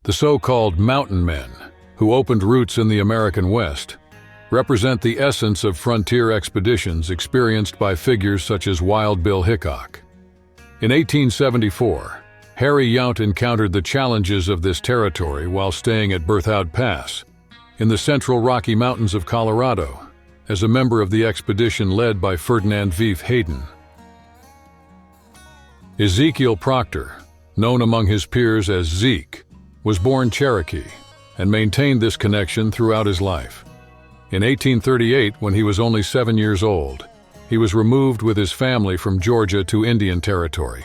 The so-called mountain men, who opened roots in the American West, represent the essence of frontier expeditions experienced by figures such as Wild Bill Hickok. In 1874, Harry Yount encountered the challenges of this territory while staying at Berthoud Pass, in the central Rocky Mountains of Colorado, as a member of the expedition led by Ferdinand Veef Hayden. Ezekiel Proctor, known among his peers as Zeke, was born Cherokee and maintained this connection throughout his life. In 1838, when he was only 7 years old, he was removed with his family from Georgia to Indian Territory,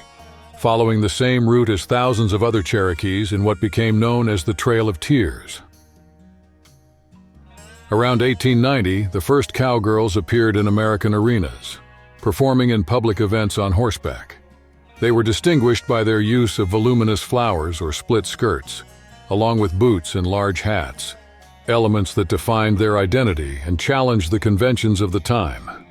following the same route as thousands of other Cherokees in what became known as the Trail of Tears. Around 1890, the first cowgirls appeared in American arenas, performing in public events on horseback. They were distinguished by their use of voluminous flowers or split skirts, along with boots and large hats, elements that defined their identity and challenged the conventions of the time.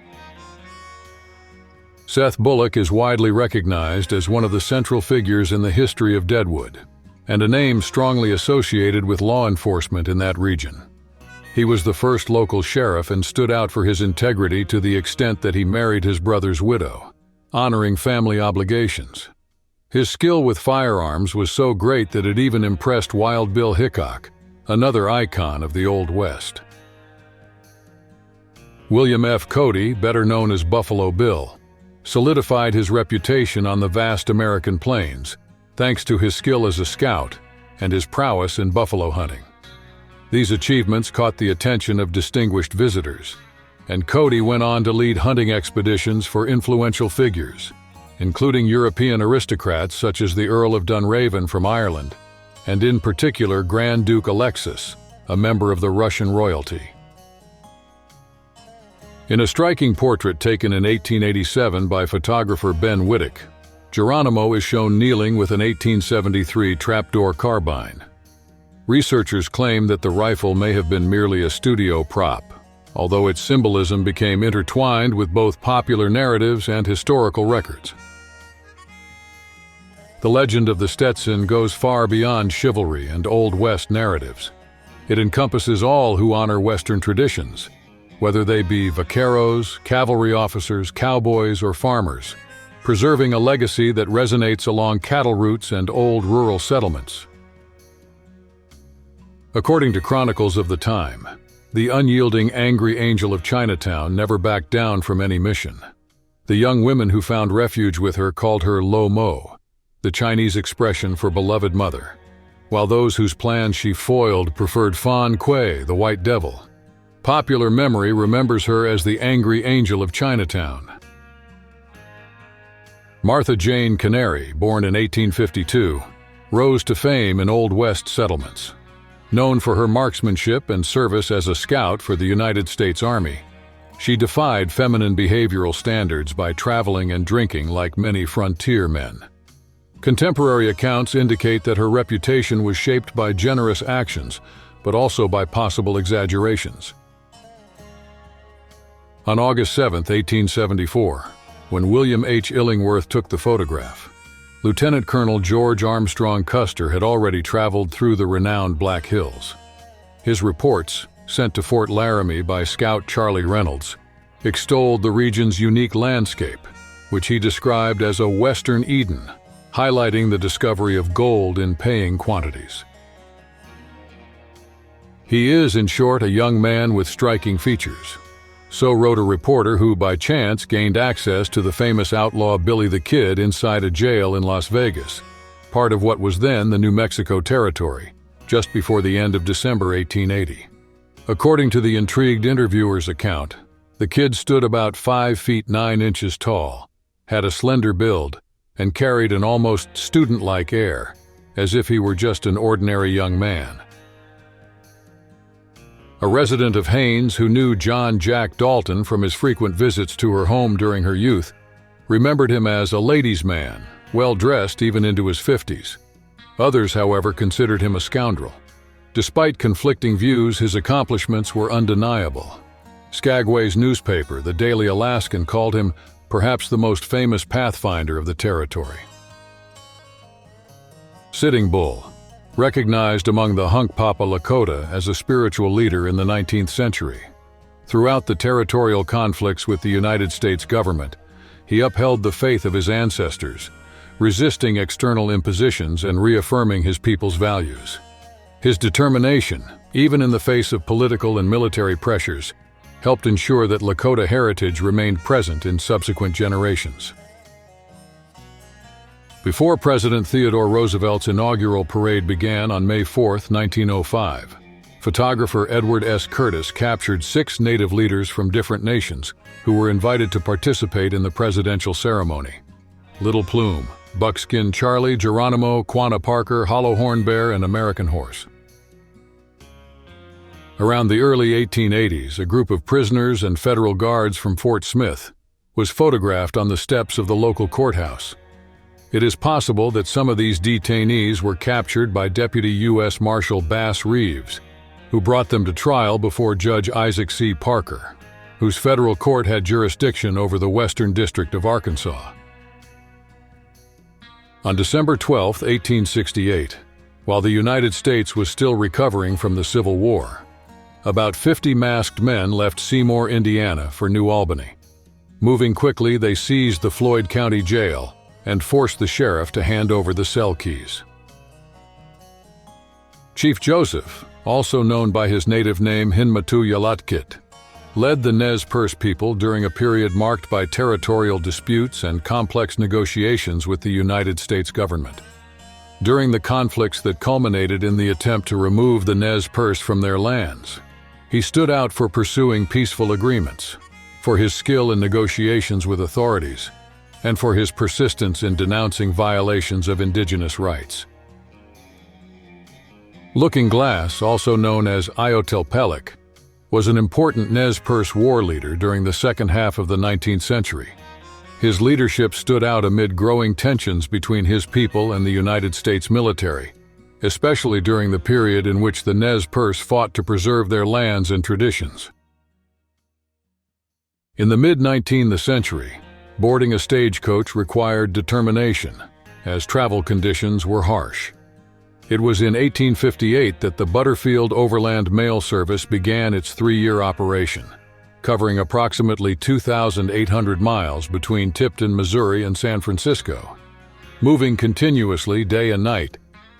Seth Bullock is widely recognized as one of the central figures in the history of Deadwood, and a name strongly associated with law enforcement in that region. He was the first local sheriff and stood out for his integrity to the extent that he married his brother's widow, honoring family obligations. His skill with firearms was so great that it even impressed Wild Bill Hickok, another icon of the Old West. William F. Cody, better known as Buffalo Bill, solidified his reputation on the vast American plains, thanks to his skill as a scout and his prowess in buffalo hunting. These achievements caught the attention of distinguished visitors, and Cody went on to lead hunting expeditions for influential figures, including European aristocrats such as the Earl of Dunraven from Ireland, and in particular Grand Duke Alexis, a member of the Russian royalty. In a striking portrait taken in 1887 by photographer Ben Wittick, Geronimo is shown kneeling with an 1873 trapdoor carbine. Researchers claim that the rifle may have been merely a studio prop, although its symbolism became intertwined with both popular narratives and historical records. The legend of the Stetson goes far beyond chivalry and Old West narratives. It encompasses all who honor Western traditions, whether they be vaqueros, cavalry officers, cowboys, or farmers, preserving a legacy that resonates along cattle routes and old rural settlements. According to chronicles of the time, the unyielding, angry angel of Chinatown never backed down from any mission. The young women who found refuge with her called her Lo Mo, the Chinese expression for beloved mother, while those whose plans she foiled preferred Fan Kuei, the white devil. Popular memory remembers her as the angry angel of Chinatown. Martha Jane Canary, born in 1852, rose to fame in Old West settlements. Known for her marksmanship and service as a scout for the United States Army, she defied feminine behavioral standards by traveling and drinking like many frontier men. Contemporary accounts indicate that her reputation was shaped by generous actions, but also by possible exaggerations. On August 7, 1874, when William H. Illingworth took the photograph, Lieutenant Colonel George Armstrong Custer had already traveled through the renowned Black Hills. His reports, sent to Fort Laramie by Scout Charlie Reynolds, extolled the region's unique landscape, which he described as a Western Eden, highlighting the discovery of gold in paying quantities. He is, in short, a young man with striking features. So wrote a reporter who, by chance, gained access to the famous outlaw Billy the Kid inside a jail in Las Vegas, part of what was then the New Mexico Territory, just before the end of December 1880. According to the intrigued interviewer's account, the Kid stood about 5 feet 9 inches tall, had a slender build, and carried an almost student-like air, as if he were just an ordinary young man. A resident of Haines who knew John Jack Dalton from his frequent visits to her home during her youth remembered him as a ladies' man, well-dressed even into his 50s. Others, however, considered him a scoundrel. Despite conflicting views, his accomplishments were undeniable. Skagway's newspaper, the Daily Alaskan, called him perhaps the most famous Pathfinder of the territory. Sitting Bull, recognized among the Hunkpapa Lakota as a spiritual leader in the 19th century. Throughout the territorial conflicts with the United States government, he upheld the faith of his ancestors, resisting external impositions and reaffirming his people's values. His determination, even in the face of political and military pressures, helped ensure that Lakota heritage remained present in subsequent generations. Before President Theodore Roosevelt's inaugural parade began on May 4, 1905, photographer Edward S. Curtis captured 6 native leaders from different nations who were invited to participate in the presidential ceremony. Little Plume, Buckskin Charlie, Geronimo, Quanah Parker, Hollow Horn Bear, and American Horse. Around the early 1880s, a group of prisoners and federal guards from Fort Smith was photographed on the steps of the local courthouse. It is possible that some of these detainees were captured by Deputy U.S. Marshal Bass Reeves, who brought them to trial before Judge Isaac C. Parker, whose federal court had jurisdiction over the Western District of Arkansas. On December 12, 1868, while the United States was still recovering from the Civil War, about 50 masked men left Seymour, Indiana, for New Albany. Moving quickly, they seized the Floyd County Jail and forced the sheriff to hand over the cell keys. Chief Joseph, also known by his native name Hinmatu Yalatkit, led the Nez Perce people during a period marked by territorial disputes and complex negotiations with the United States government. During the conflicts that culminated in the attempt to remove the Nez Perce from their lands, he stood out for pursuing peaceful agreements, for his skill in negotiations with authorities, and for his persistence in denouncing violations of indigenous rights. Looking Glass, also known as Iotelpelik, was an important Nez Perce war leader during the second half of the 19th century. His leadership stood out amid growing tensions between his people and the United States military, especially during the period in which the Nez Perce fought to preserve their lands and traditions. In the mid-19th century, boarding a stagecoach required determination, as travel conditions were harsh. It was in 1858 that the Butterfield Overland Mail Service began its 3-year operation, covering approximately 2,800 miles between Tipton, Missouri and San Francisco. Moving continuously day and night,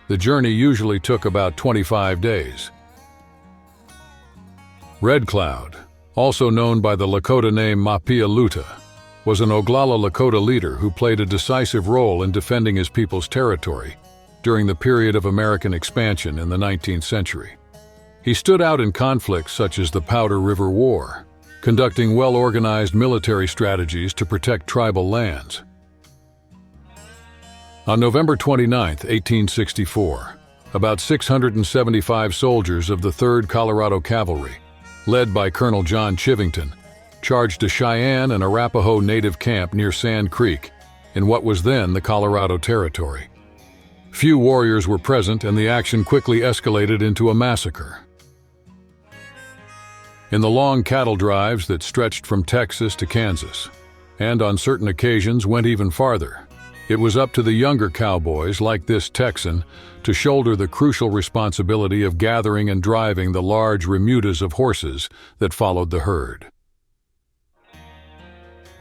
the journey usually took about 25 days. Red Cloud, also known by the Lakota name Mapia Luta, was an Oglala Lakota leader who played a decisive role in defending his people's territory during the period of American expansion in the 19th century. He stood out in conflicts such as the Powder River War, conducting well-organized military strategies to protect tribal lands. On November 29, 1864, about 675 soldiers of the 3rd Colorado Cavalry, led by Colonel John Chivington, charged a Cheyenne and Arapaho native camp near Sand Creek in what was then the Colorado Territory. Few warriors were present, and the action quickly escalated into a massacre. In the long cattle drives that stretched from Texas to Kansas, and on certain occasions went even farther, it was up to the younger cowboys like this Texan to shoulder the crucial responsibility of gathering and driving the large remudas of horses that followed the herd.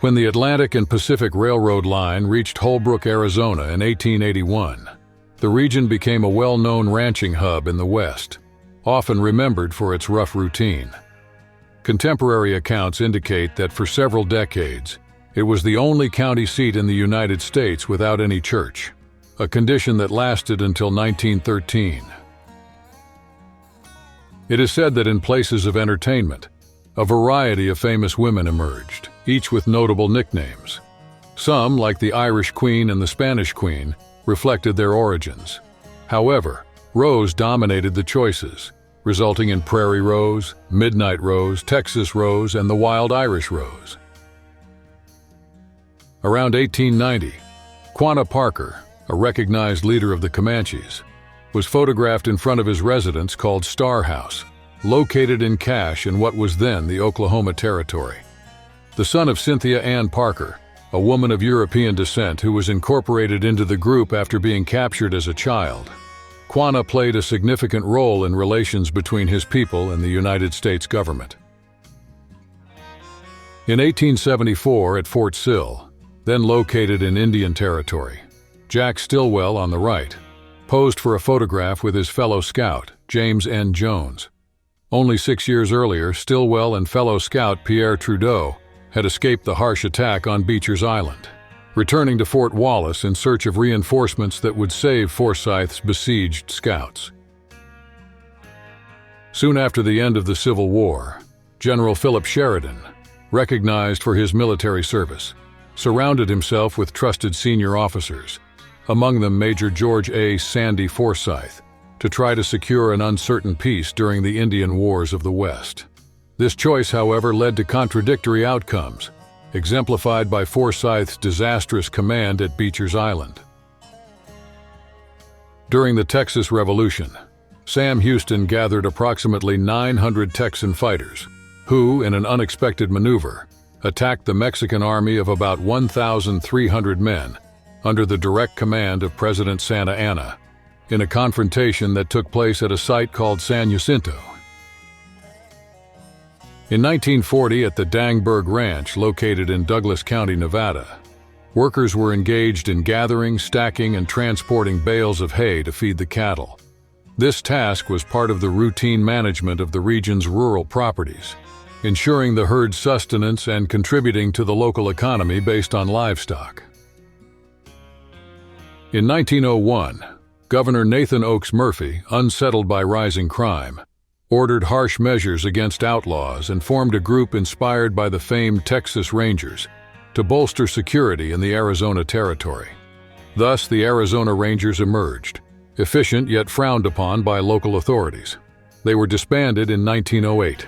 When the Atlantic and Pacific Railroad line reached Holbrook, Arizona in 1881, the region became a well-known ranching hub in the West, often remembered for its rough routine. Contemporary accounts indicate that for several decades, it was the only county seat in the United States without any church, a condition that lasted until 1913. It is said that in places of entertainment, a variety of famous women emerged, each with notable nicknames. Some, like the Irish Queen and the Spanish Queen, reflected their origins. However, Rose dominated the choices, resulting in Prairie Rose, Midnight Rose, Texas Rose, and the Wild Irish Rose. Around 1890, Quanah Parker, a recognized leader of the Comanches, was photographed in front of his residence called Star House, located in Cache in what was then the Oklahoma Territory. The son of Cynthia Ann Parker, a woman of European descent who was incorporated into the group after being captured as a child, Quanah played a significant role in relations between his people and the United States government. In 1874 at Fort Sill, then located in Indian Territory, Jack Stillwell, on the right, posed for a photograph with his fellow scout, James N. Jones. Only 6 years earlier, Stillwell and fellow scout Pierre Trudeau had escaped the harsh attack on Beecher's Island, returning to Fort Wallace in search of reinforcements that would save Forsyth's besieged scouts. Soon after the end of the Civil War, General Philip Sheridan, recognized for his military service, surrounded himself with trusted senior officers, among them Major George A. Sandy Forsyth, to try to secure an uncertain peace during the Indian Wars of the West. This choice, however, led to contradictory outcomes, exemplified by Forsyth's disastrous command at Beecher's Island. During the Texas Revolution, Sam Houston gathered approximately 900 Texan fighters, who, in an unexpected maneuver, attacked the Mexican army of about 1,300 men under the direct command of President Santa Anna, in a confrontation that took place at a site called San Jacinto. In 1940, at the Dangberg Ranch, located in Douglas County, Nevada, workers were engaged in gathering, stacking, and transporting bales of hay to feed the cattle. This task was part of the routine management of the region's rural properties, ensuring the herd's sustenance and contributing to the local economy based on livestock. In 1901, Governor Nathan Oakes Murphy, unsettled by rising crime, ordered harsh measures against outlaws and formed a group inspired by the famed Texas Rangers to bolster security in the Arizona Territory. Thus, the Arizona Rangers emerged, efficient yet frowned upon by local authorities. They were disbanded in 1908.